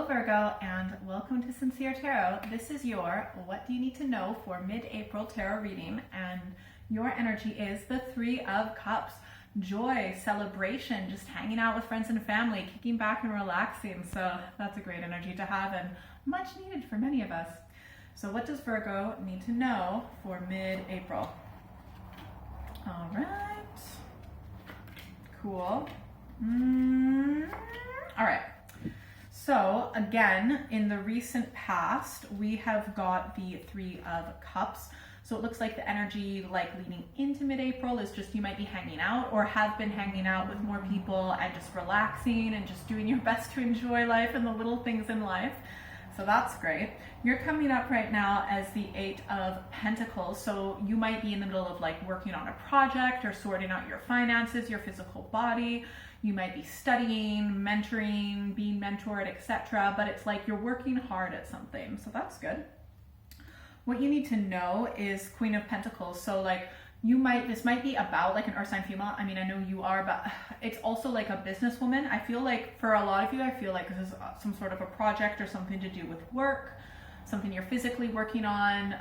Hello Virgo, and welcome to Sincere Tarot. This is your What Do You Need to Know for Mid-April Tarot reading, and your energy is the Three of Cups. Joy, celebration, just hanging out with friends and family, kicking back and relaxing. So that's a great energy to have and much needed for many of us. So what does Virgo need to know for mid-April? All right. Cool. All right. So again, in the recent past, we have got the Three of Cups. So it looks like the energy leading into mid-April is just you might be hanging out or have been hanging out with more people and just relaxing and just doing your best to enjoy life and the little things in life. So that's great. You're coming up right now as the Eight of Pentacles. So you might be in the middle of working on a project or sorting out your finances, your physical body. You might be studying, mentoring, being mentored, etc. But it's like you're working hard at something. So that's good. What you need to know is Queen of Pentacles. So this might be about an earth sign female. I mean, I know you are, but it's also a businesswoman. I feel like for a lot of you, I feel like this is some sort of a project or something to do with work, something you're physically working on,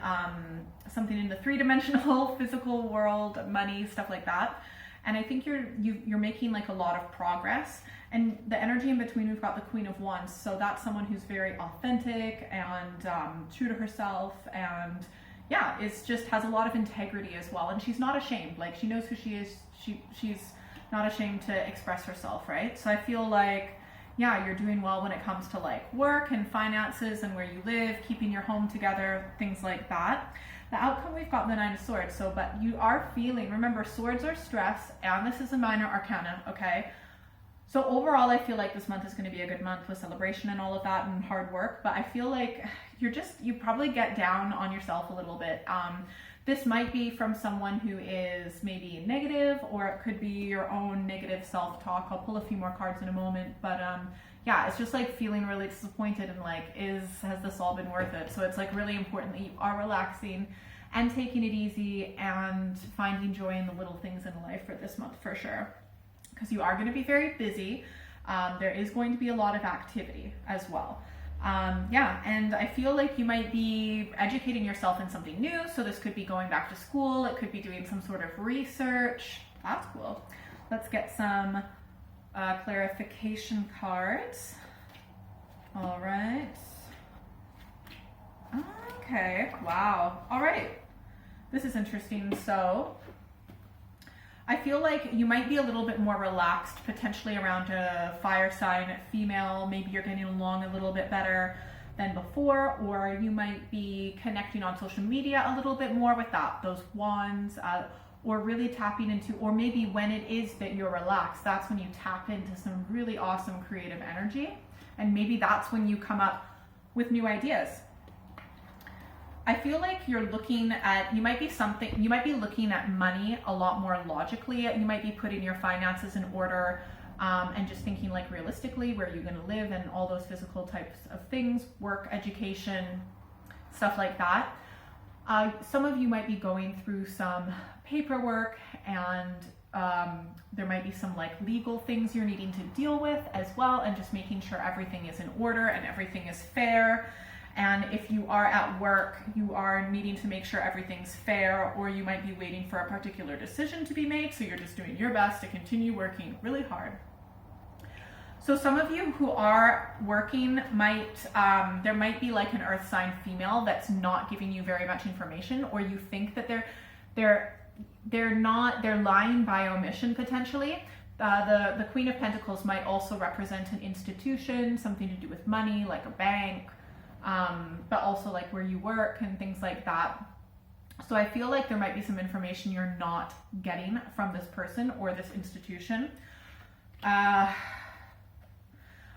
something in the three-dimensional physical world, money, stuff like that. And I think you're making a lot of progress. And the energy in between, we've got the Queen of Wands. So that's someone who's very authentic and true to herself, and yeah, just has a lot of integrity as well. And she's not ashamed. She knows who she is. She's not ashamed to express herself, right? So I feel yeah, you're doing well when it comes to work and finances and where you live, keeping your home together, things like that. The outcome, we've got the Nine of Swords. So, but you are feeling, remember, swords are stress, and this is a minor arcana, okay? So overall, I feel like this month is going to be a good month with celebration and all of that and hard work, but I feel like you probably get down on yourself a little bit. This might be from someone who is maybe negative, or it could be your own negative self-talk. I'll pull a few more cards in a moment, but yeah, it's just feeling really disappointed and has this all been worth it? So it's really important that you are relaxing and taking it easy and finding joy in the little things in life for this month for sure. Because you are going to be very busy. There is going to be a lot of activity as well. Yeah, and I feel like you might be educating yourself in something new. So this could be going back to school. It could be doing some sort of research. That's cool. Let's get some clarification cards. All right. Okay, wow. All right. This is interesting. So I feel like you might be a little bit more relaxed, potentially around a fire sign female. Maybe you're getting along a little bit better than before, or you might be connecting on social media a little bit more with those wands, or really tapping into, or maybe when it is that you're relaxed, that's when you tap into some really awesome creative energy. And maybe that's when you come up with new ideas. I feel like you might be looking at money a lot more logically. You might be putting your finances in order and just thinking realistically where you're going to live and all those physical types of things, work, education, stuff like that. Some of you might be going through some paperwork, and there might be some legal things you're needing to deal with as well, and just making sure everything is in order and everything is fair. And if you are at work, you are needing to make sure everything's fair, or you might be waiting for a particular decision to be made, so you're just doing your best to continue working really hard. So some of you who are working there might be an earth sign female that's not giving you very much information, or you think that they're lying by omission potentially. The Queen of Pentacles might also represent an institution, something to do with money, like a bank, but also where you work and things like that. So I feel like there might be some information you're not getting from this person or this institution.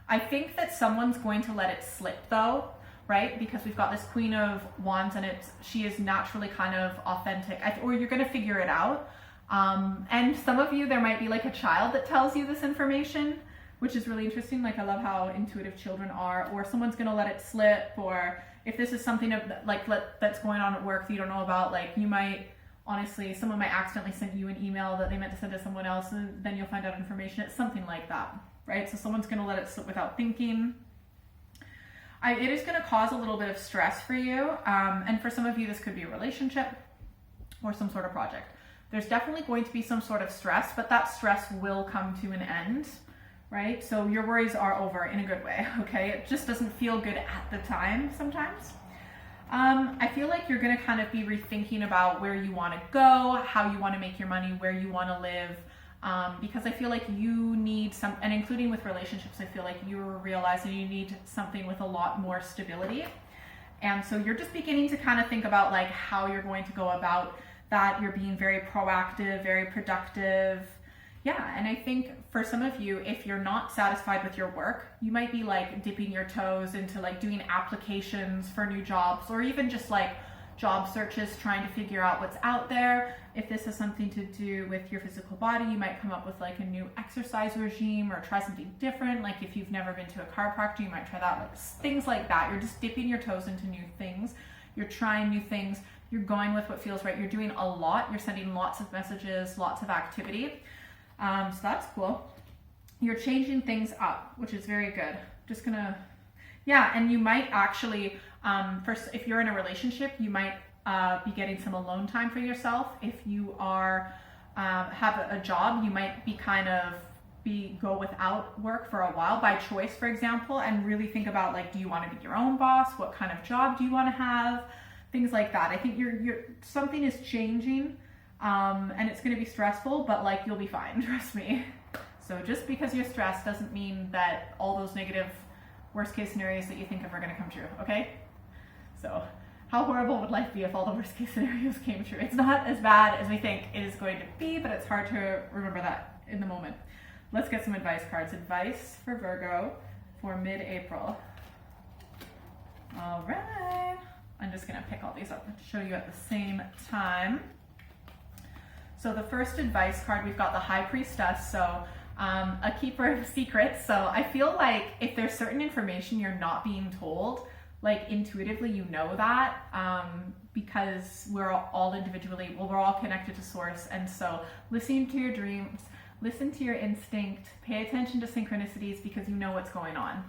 I think that someone's going to let it slip though, right? Because we've got this Queen of Wands, and she is naturally kind of authentic, or you're going to figure it out. And some of you, there might be a child that tells you this information, which is really interesting. I love how intuitive children are, or someone's going to let it slip, or if this is something that's going on at work that you don't know about, you might, honestly, someone might accidentally send you an email that they meant to send to someone else, and then you'll find out information. It's something like that, right? So someone's going to let it slip without thinking. It is going to cause a little bit of stress for you. And for some of you, this could be a relationship or some sort of project. There's definitely going to be some sort of stress, but that stress will come to an end, right? So your worries are over in a good way, okay? It just doesn't feel good at the time sometimes. I feel like you're going to kind of be rethinking about where you want to go, how you want to make your money, where you want to live, because I feel like you need some, and including with relationships, I feel like you're realizing you need something with a lot more stability. And so you're just beginning to kind of think about like how you're going to go about that. You're being very proactive, very productive. Yeah, and I think for some of you, if you're not satisfied with your work, you might be like dipping your toes into like doing applications for new jobs, or even just like job searches, trying to figure out what's out there. If this has something to do with your physical body, you might come up with like a new exercise regime or try something different. Like if you've never been to a chiropractor, you might try that, like things like that. You're just dipping your toes into new things. You're trying new things. You're going with what feels right. You're doing a lot. You're sending lots of messages, lots of activity. So that's cool. You're changing things up, which is very good. Just gonna, yeah, and you might actually, first, if you're in a relationship, you might be getting some alone time for yourself. If you are have a job, you might be kind of go without work for a while by choice, for example, and really think about like, do you want to be your own boss? What kind of job do you want to have? Things like that. I think you're something is changing. And it's going to be stressful, but like you'll be fine, trust me. So just because you're stressed doesn't mean that all those negative worst case scenarios that you think of are going to come true, okay? So how horrible would life be if all the worst case scenarios came true? It's not as bad as we think it is going to be, but it's hard to remember that in the moment. Let's get some advice cards. Advice for Virgo for mid-April. All right. I'm just going to pick all these up and show you at the same time. So the first advice card, we've got the High Priestess, so a keeper of secrets. So I feel like if there's certain information you're not being told, like intuitively you know that, because we're all individually, well, we're all connected to source. And so listen to your dreams, listen to your instinct, pay attention to synchronicities because you know what's going on.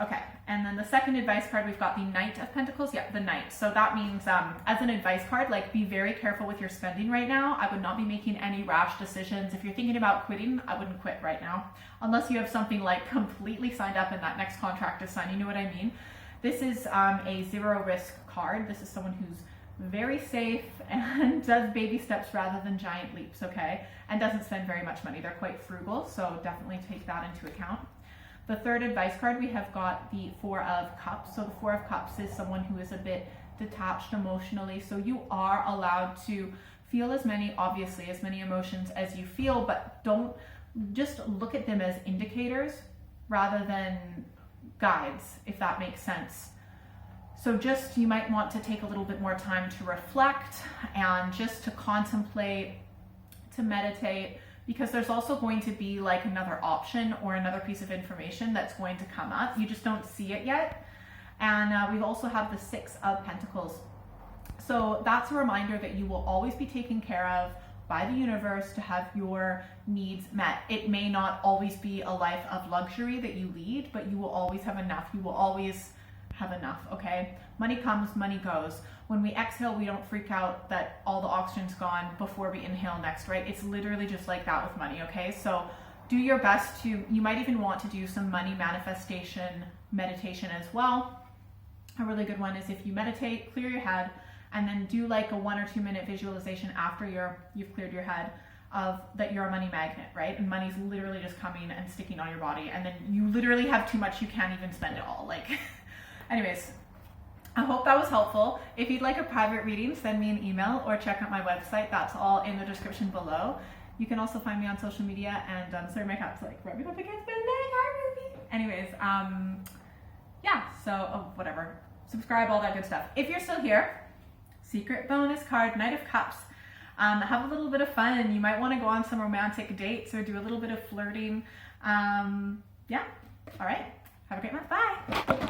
Okay, and then the second advice card, we've got the Knight of Pentacles. Yeah, the Knight. So that means as an advice card, like be very careful with your spending right now. I would not be making any rash decisions. If you're thinking about quitting, I wouldn't quit right now. Unless you have something like completely signed up and that next contract is signed. You know what I mean? This is a zero risk card. This is someone who's very safe and does baby steps rather than giant leaps, okay? And doesn't spend very much money. They're quite frugal, so definitely take that into account. The third advice card, we have got the Four of Cups. So the Four of Cups is someone who is a bit detached emotionally. So you are allowed to feel as many emotions as you feel, but don't just look at them as indicators rather than guides, if that makes sense. So just, you might want to take a little bit more time to reflect and just to contemplate, to meditate, because there's also going to be like another option or another piece of information that's going to come up. You just don't see it yet. And we also have the Six of Pentacles. So that's a reminder that you will always be taken care of by the universe to have your needs met. It may not always be a life of luxury that you lead, but you will always have enough. You will always have enough, okay? Money comes, money goes. When we exhale, we don't freak out that all the oxygen's gone before we inhale next, right? It's literally just like that with money, okay? So do your best to, you might even want to do some money manifestation meditation as well. A really good one is if you meditate, clear your head, and then do like a 1 or 2 minute visualization after you've cleared your head of that you're a money magnet, right? And money's literally just coming and sticking on your body, and then you literally have too much, you can't even spend it all. Like, anyways, I hope that was helpful. If you'd like a private reading, send me an email or check out my website. That's all in the description below. You can also find me on social media, and sorry, my cat's like rubbing up against my leg. Anyways, yeah, so whatever. Subscribe, all that good stuff. If you're still here, secret bonus card, Knight of Cups. Have a little bit of fun. You might want to go on some romantic dates or do a little bit of flirting. Yeah, all right. Have a great month. Bye.